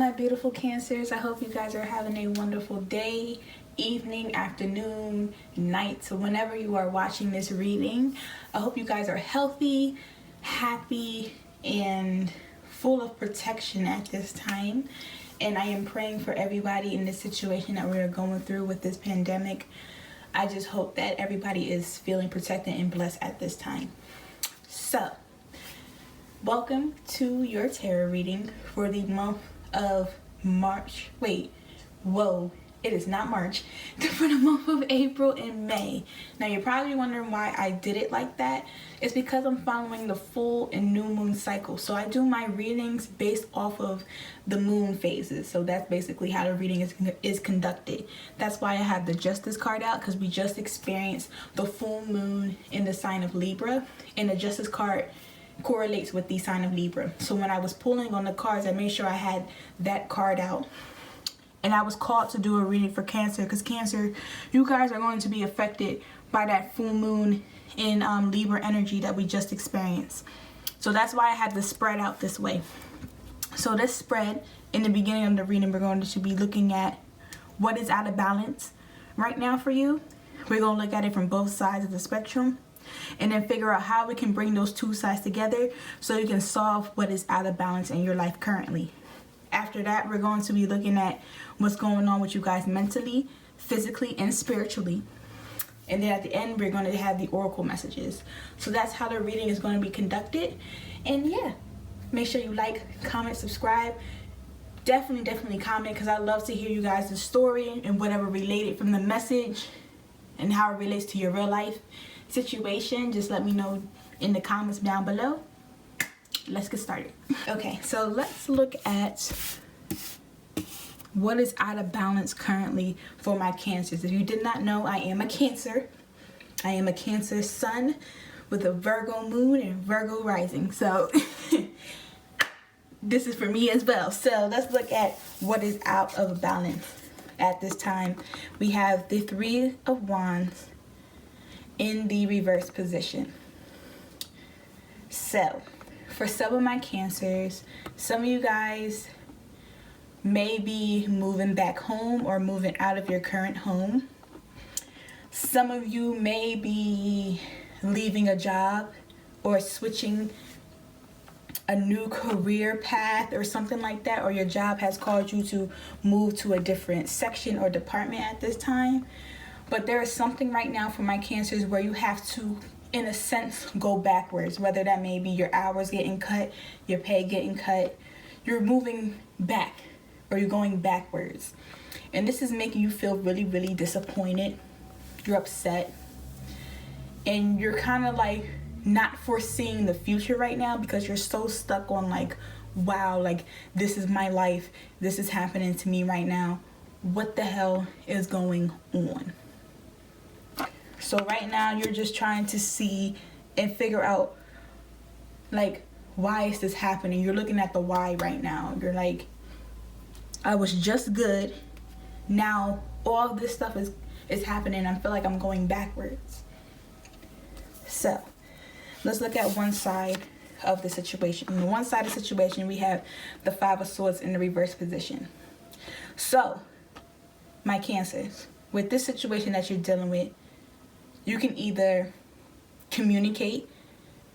my beautiful Cancers. I hope you guys are having a wonderful day, evening, afternoon, night. So whenever you are watching this reading, I hope you guys are healthy, happy, and full of protection at this time. And I am praying for everybody in this situation that we are going through with this pandemic. I just hope that everybody is feeling protected and blessed at this time. So, welcome to your tarot reading for the month of March. It is not March. For the month of April and May. Now you're probably wondering why I did it like that. It's because I'm following the full and new moon cycle. So I do my readings based off of the moon phases. So that's basically how the reading is conducted. That's why I have the Justice card out, because we just experienced the full moon in the sign of Libra, and the Justice card correlates with the sign of Libra. So when I was pulling on the cards, I made sure I had that card out. And I was called to do a reading for Cancer, because Cancer, you guys are going to be affected by that full moon in Libra energy that we just experienced. So that's why I had this spread out this way. So this spread, in the beginning of the reading, we're going to be looking at what is out of balance right now for you. We're going to look at it from both sides of the spectrum, and then figure out how we can bring those two sides together so you can solve what is out of balance in your life currently. After that, we're going to be looking at what's going on with you guys mentally, physically, and spiritually. And then at the end, we're going to have the oracle messages. So that's how the reading is going to be conducted. And yeah, make sure you like, comment, subscribe. Definitely comment, because I love to hear you guys' story and whatever related from the message and how it relates to your real life situation. Just let me know in the comments down below. Let's get started. Okay, so let's look at what is out of balance currently for my Cancers. If you did not know, I am a Cancer. I am a Cancer sun with a Virgo moon and Virgo rising. So this is for me as well. So let's look at what is out of balance at this time. We have the Three of Wands in the reverse position. So for some of my Cancers, some of you guys may be moving back home or moving out of your current home. Some of you may be leaving a job or switching a new career path or something like that, or your job has called you to move to a different section or department at this time. But there is something right now for my Cancers where you have to, in a sense, go backwards. Whether that may be your hours getting cut, your pay getting cut, you're moving back or you're going backwards. And this is making you feel really disappointed. You're upset. And you're kind of like not foreseeing the future right now, because you're so stuck on like, wow, like this is my life. This is happening to me right now. What the hell is going on? So right now you're just trying to see and figure out, like, why is this happening? You're looking at the why right now. You're like, I was just good. Now all this stuff is happening. I feel like I'm going backwards. So let's look at one side of the situation. On the one side of the situation, we have the Five of Swords in the reverse position. So my Cancers, with this situation that you're dealing with, you can either communicate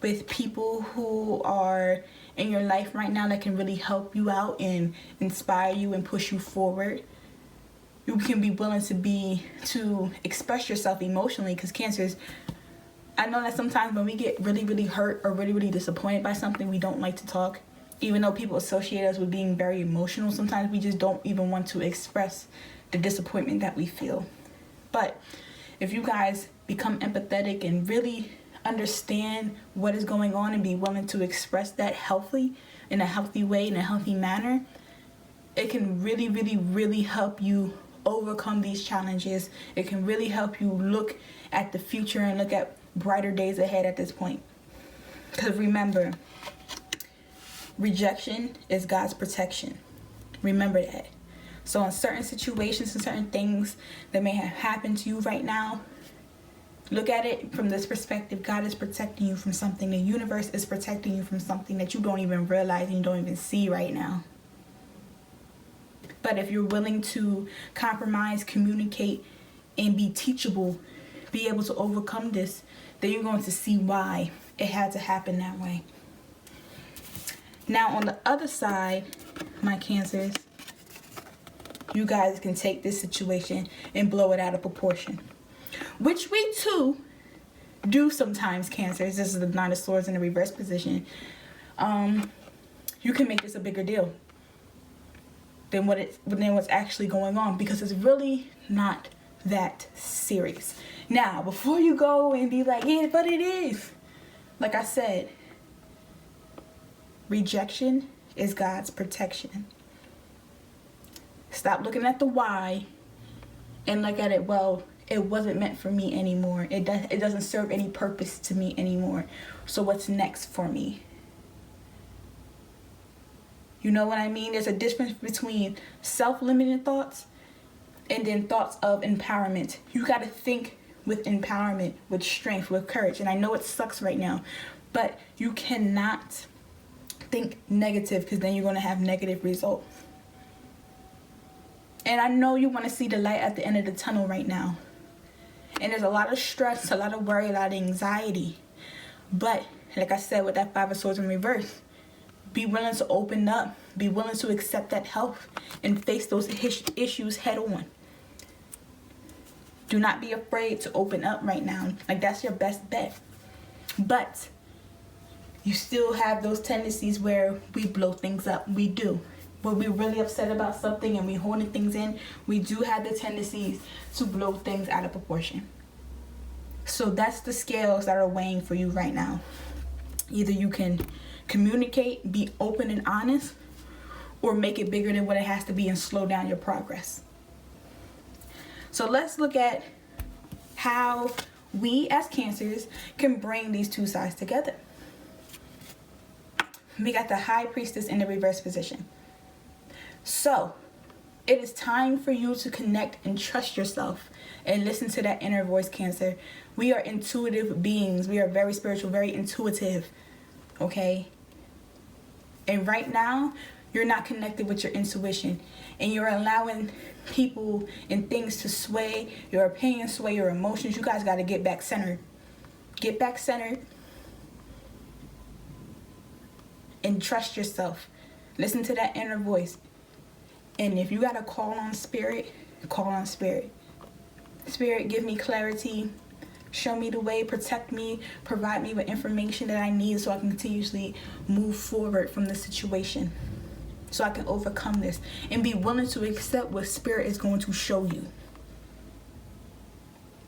with people who are in your life right now that can really help you out and inspire you and push you forward. You can be willing to express yourself emotionally, because Cancers, I know that sometimes when we get really hurt or really disappointed by something, we don't like to talk. Even though people associate us with being very emotional, sometimes we just don't even want to express the disappointment that we feel. But if you guys become empathetic and really understand what is going on and be willing to express that healthily, in a healthy way, in a healthy manner, it can really help you overcome these challenges. It can really help you look at the future and look at brighter days ahead at this point. Because remember, rejection is God's protection. Remember that. So in certain situations and certain things that may have happened to you right now, look at it from this perspective. God is protecting you from something. The universe is protecting you from something that you don't even realize and you don't even see right now. But if you're willing to compromise, communicate, and be teachable, be able to overcome this, then you're going to see why it had to happen that way. Now, on the other side, my Cancers, you guys can take this situation and blow it out of proportion, which we too do sometimes, Cancers. This is the Nine of Swords in the reverse position. You can make this a bigger deal than what's actually going on, because it's really not that serious. Now, before you go and be like, yeah, but it is, like I said, rejection is God's protection. Stop looking at the why and look at it, well, it wasn't meant for me anymore. It doesn't serve any purpose to me anymore. So what's next for me? You know what I mean? There's a difference between self-limiting thoughts and then thoughts of empowerment. You got to think with empowerment, with strength, with courage. And I know it sucks right now, but you cannot think negative, because then you're going to have negative results. And I know you want to see the light at the end of the tunnel right now. And there's a lot of stress, a lot of worry, a lot of anxiety. But like I said, with that Five of Swords in reverse, be willing to open up. Be willing to accept that help and face those issues head on. Do not be afraid to open up right now. Like, that's your best bet. But you still have those tendencies where we blow things up. We do. When we're really upset about something and we're holding things in, we do have the tendencies to blow things out of proportion. So that's the scales that are weighing for you right now. Either you can communicate, be open and honest, or make it bigger than what it has to be and slow down your progress. So let's look at how we as Cancers can bring these two sides together. We got the High Priestess in the reverse position. So it is time for you to connect and trust yourself and listen to that inner voice, Cancer. We are intuitive beings. We are very spiritual, very intuitive. Okay? And right now, you're not connected with your intuition, and you're allowing people and things to sway your opinions, sway your emotions. You guys got to get back centered. Get back centered and trust yourself. Listen to that inner voice. And if you got to call on spirit, call on spirit. Spirit, give me clarity. Show me the way, protect me, provide me with information that I need so I can continuously move forward from the situation, so I can overcome this, and be willing to accept what spirit is going to show you.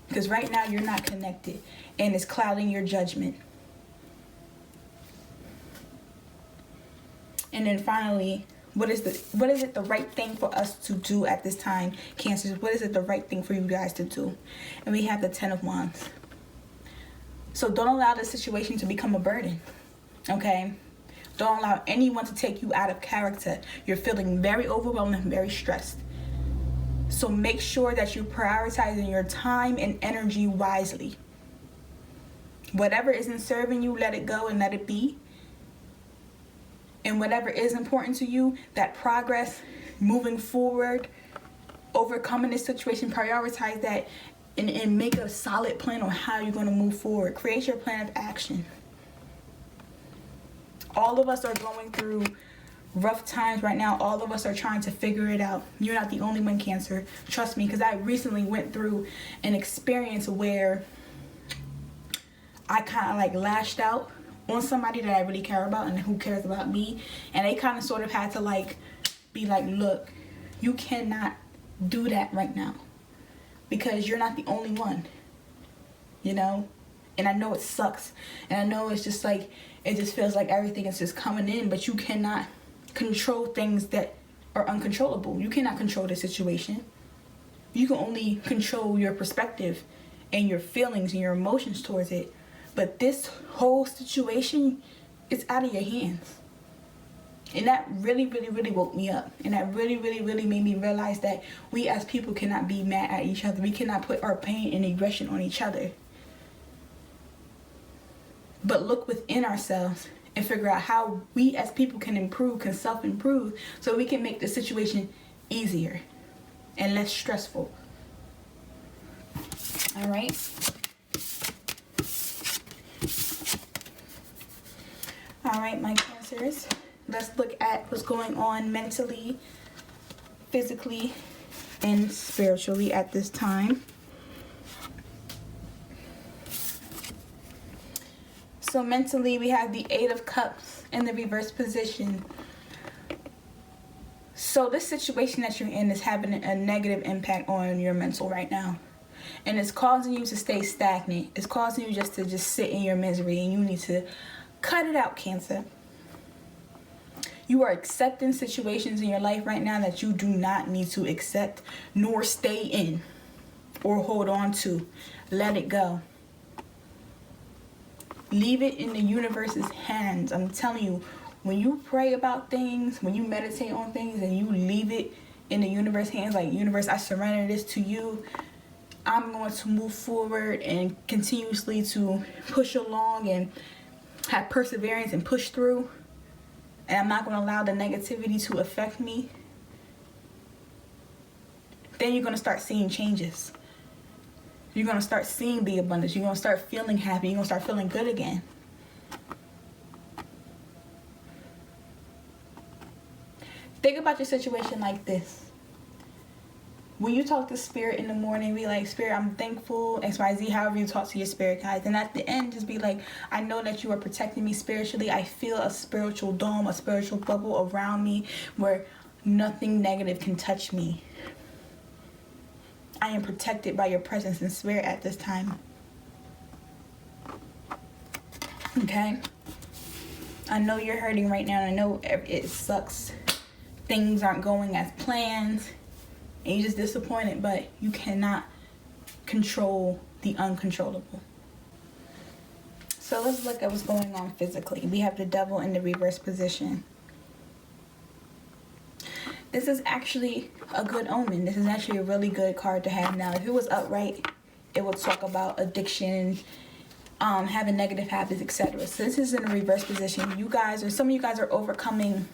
Because right now you're not connected, and it's clouding your judgment. And then finally, what is it the right thing for us to do at this time, Cancers? What is it the right thing for you guys to do? And we have the Ten of Wands. So don't allow the situation to become a burden, okay? Don't allow anyone to take you out of character. You're feeling very overwhelmed and very stressed. So make sure that you're prioritizing your time and energy wisely. Whatever isn't serving you, let it go and let it be. And whatever is important to you, that progress, moving forward, overcoming this situation, prioritize that and make a solid plan on how you're going to move forward. Create your plan of action. All of us are going through rough times right now. All of us are trying to figure it out. You're not the only one, Cancer. Trust me, because I recently went through an experience where I kind of like lashed out on somebody that I really care about and who cares about me. And they kind of sort of had to like be like, look, you cannot do that right now, because you're not the only one, you know? And I know it sucks. And I know it's just like, it just feels like everything is just coming in, but you cannot control things that are uncontrollable. You cannot control the situation. You can only control your perspective and your feelings and your emotions towards it. But this whole situation is out of your hands. And that really, really, really woke me up. And that really, really, really made me realize that we as people cannot be mad at each other. We cannot put our pain and aggression on each other. But look within ourselves and figure out how we as people can improve, can self-improve, so we can make the situation easier and less stressful. All right. All right, my Cancers. Let's look at what's going on mentally, physically, and spiritually at this time. So mentally, we have the Eight of Cups in the reverse position. So this situation that you're in is having a negative impact on your mental right now. And it's causing you to stay stagnant. It's causing you just to sit in your misery, and you need to cut it out, Cancer. You are accepting situations in your life right now that you do not need to accept nor stay in or hold on to. Let it go. Leave it in the universe's hands. I'm telling you, when you pray about things, when you meditate on things and you leave it in the universe's hands, like, universe, I surrender this to you. I'm going to move forward and continuously to push along and have perseverance and push through. And I'm not going to allow the negativity to affect me. Then you're going to start seeing changes. You're going to start seeing the abundance. You're going to start feeling happy. You're going to start feeling good again. Think about your situation like this. When you talk to Spirit in the morning, be like, Spirit, I'm thankful, XYZ, however you talk to your spirit guides. And at the end, just be like, I know that you are protecting me spiritually. I feel a spiritual dome, a spiritual bubble around me where nothing negative can touch me. I am protected by your presence and spirit at this time. Okay? I know you're hurting right now. And I know it sucks. Things aren't going as planned. And you're just disappointed, but you cannot control the uncontrollable. So let's look at what's going on physically. We have the Devil in the reverse position. This is actually a good omen. This is actually a really good card to have. Now, if it was upright, it would talk about addiction, having negative habits, etc. So this is in a reverse position. You guys, or some of you guys, are overcoming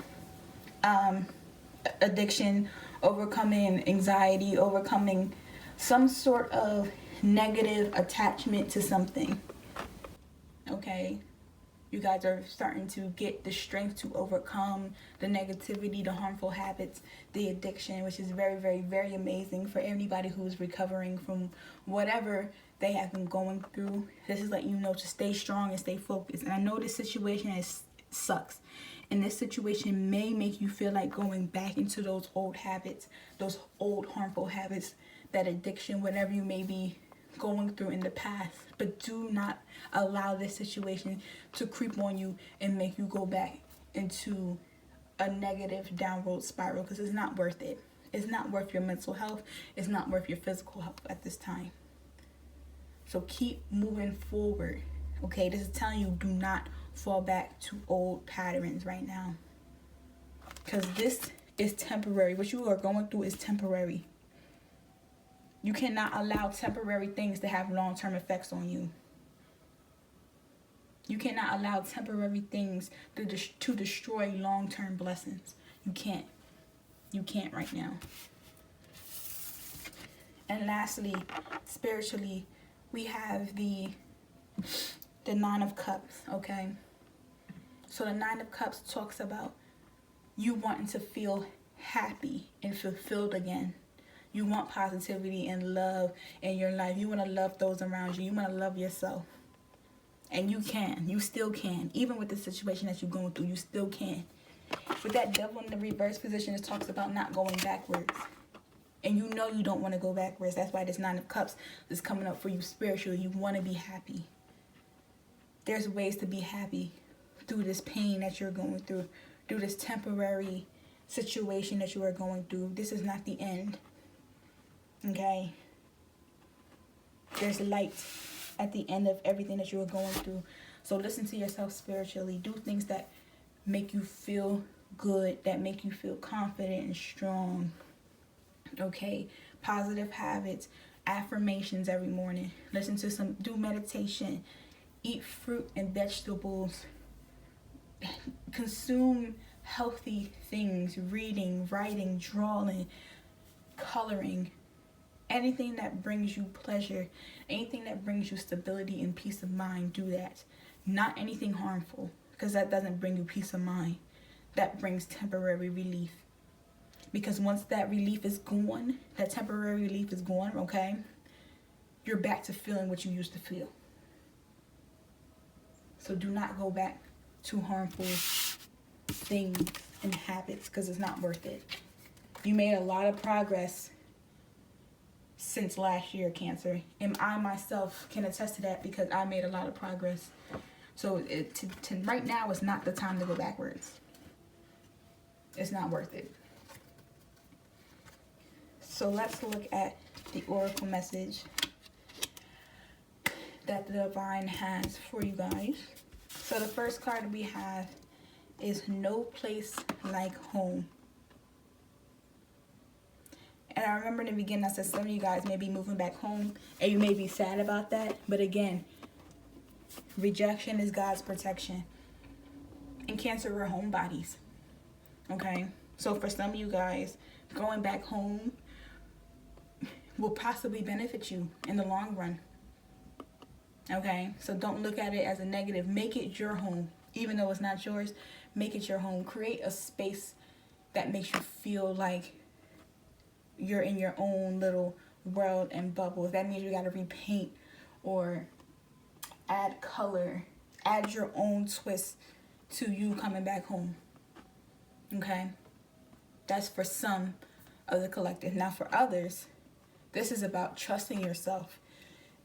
addiction, overcoming anxiety, overcoming some sort of negative attachment to something. Okay? You guys are starting to get the strength to overcome the negativity, the harmful habits, the addiction, which is very, very, very amazing for anybody who's recovering from whatever they have been going through. This is letting you know to stay strong and stay focused. And I know this situation sucks. And this situation may make you feel like going back into those old habits, those old harmful habits, that addiction, whatever you may be going through in the past. But do not allow this situation to creep on you and make you go back into a negative downward spiral, because it's not worth it. It's not worth your mental health. It's not worth your physical health at this time. So keep moving forward. Okay, this is telling you, do not fall back to old patterns right now, because this is temporary. What you are going through is temporary. You cannot allow temporary things to have long-term effects on you. You cannot allow temporary things to destroy long-term blessings. You can't. You can't right now. And lastly, spiritually, we have the Nine of Cups, okay? So the Nine of Cups talks about you wanting to feel happy and fulfilled again. You want positivity and love in your life. You want to love those around you. You want to love yourself. And you can. You still can. Even with the situation that you're going through, you still can. With that Devil in the reverse position, it talks about not going backwards. And you know you don't want to go backwards. That's why this Nine of Cups is coming up for you spiritually. You want to be happy. There's ways to be happy through this pain that you're going through this temporary situation that you are going through. This is not the end. Okay? There's light at the end of everything that you are going through. So listen to yourself spiritually. Do things that make you feel good, that make you feel confident and strong. Okay? Positive habits, affirmations every morning. Do meditation. Eat fruit and vegetables. Consume healthy things, reading, writing, drawing, coloring, anything that brings you pleasure, anything that brings you stability and peace of mind, do that. Not anything harmful, because that doesn't bring you peace of mind. That brings temporary relief. Because once that relief is gone, that temporary relief is gone, okay, you're back to feeling what you used to feel. So do not go back to harmful things and habits, because it's not worth it. You made a lot of progress since last year, Cancer, and I myself can attest to that, because I made a lot of progress. So right now is not the time to go backwards. It's not worth it. So let's look at the oracle message that the divine has for you guys. So the first card we have is No Place Like Home. And I remember in the beginning I said some of you guys may be moving back home and you may be sad about that. But again, rejection is God's protection. In Cancer, we're homebodies. Okay? So for some of you guys, going back home will possibly benefit you in the long run. Okay? So don't look at it as a negative. Make it your home. Even though it's not yours, make it your home. Create a space that makes you feel like you're in your own little world and bubble. If that means you got to repaint or add color, add your own twist to you coming back home. Okay? That's for some of the collective. Now for others, this is about trusting yourself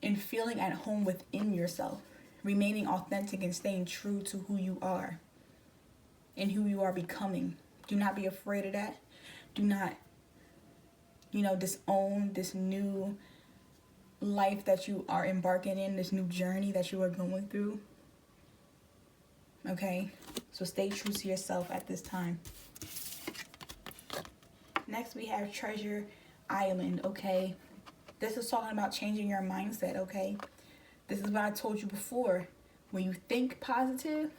and feeling at home within yourself, remaining authentic and staying true to who you are and who you are becoming. Do not be afraid of that. Do not, disown this new life that you are embarking in, this new journey that you are going through. Okay? So stay true to yourself at this time. Next we have Treasure Island, okay? This is talking about changing your mindset, okay? This is what I told you before. When you think positive,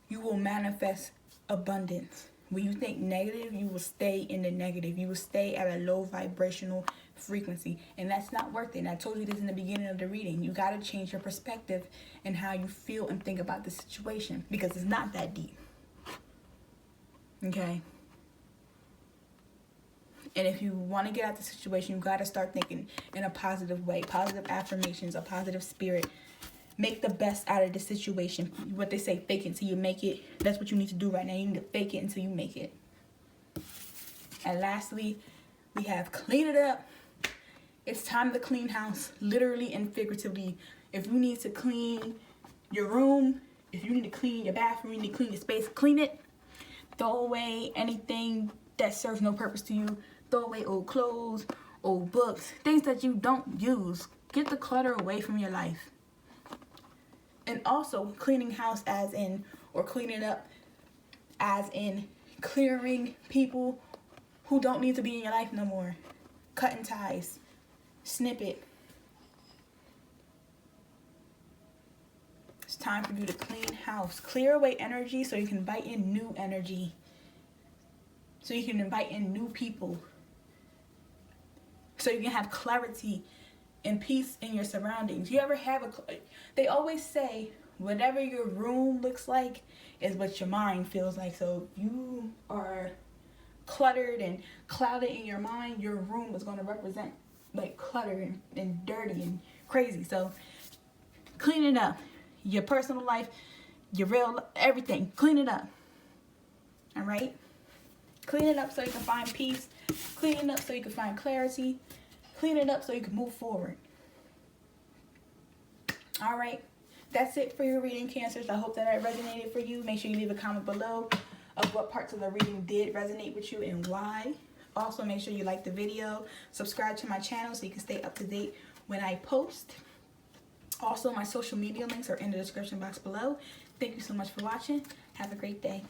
you will manifest abundance. When you think negative, you will stay in the negative. You will stay at a low vibrational frequency. And that's not worth it. And I told you this in the beginning of the reading. You got to change your perspective and how you feel and think about the situation, because it's not that deep. Okay? And if you want to get out of the situation, you got to start thinking in a positive way. Positive affirmations, a positive spirit. Make the best out of the situation. What they say, fake it until you make it. That's what you need to do right now. You need to fake it until you make it. And lastly, we have clean it up. It's time to clean house, literally and figuratively. If you need to clean your room, if you need to clean your bathroom, you need to clean your space, clean it. Throw away anything that serves no purpose to you. Throw away old clothes, old books, things that you don't use. Get the clutter away from your life. And also cleaning house as in, or cleaning up as in clearing people who don't need to be in your life no more. Cutting ties. Snip it. It's time for you to clean house. Clear away energy so you can invite in new energy. So you can invite in new people. So you can have clarity and peace in your surroundings. You ever have they always say whatever your room looks like is what your mind feels like. So if you are cluttered and clouded in your mind, your room is going to represent like clutter and dirty and crazy. So clean it up. Your personal life, your real, everything. Clean it up. All right? Clean it up so you can find peace. Clean it up so you can find clarity. Clean it up so you can move forward. All right. That's it for your reading, Cancers. I hope that it resonated for you. Make sure you leave a comment below of what parts of the reading did resonate with you and why. Also, make sure you like the video. Subscribe to my channel so you can stay up to date when I post. Also, my social media links are in the description box below. Thank you so much for watching. Have a great day.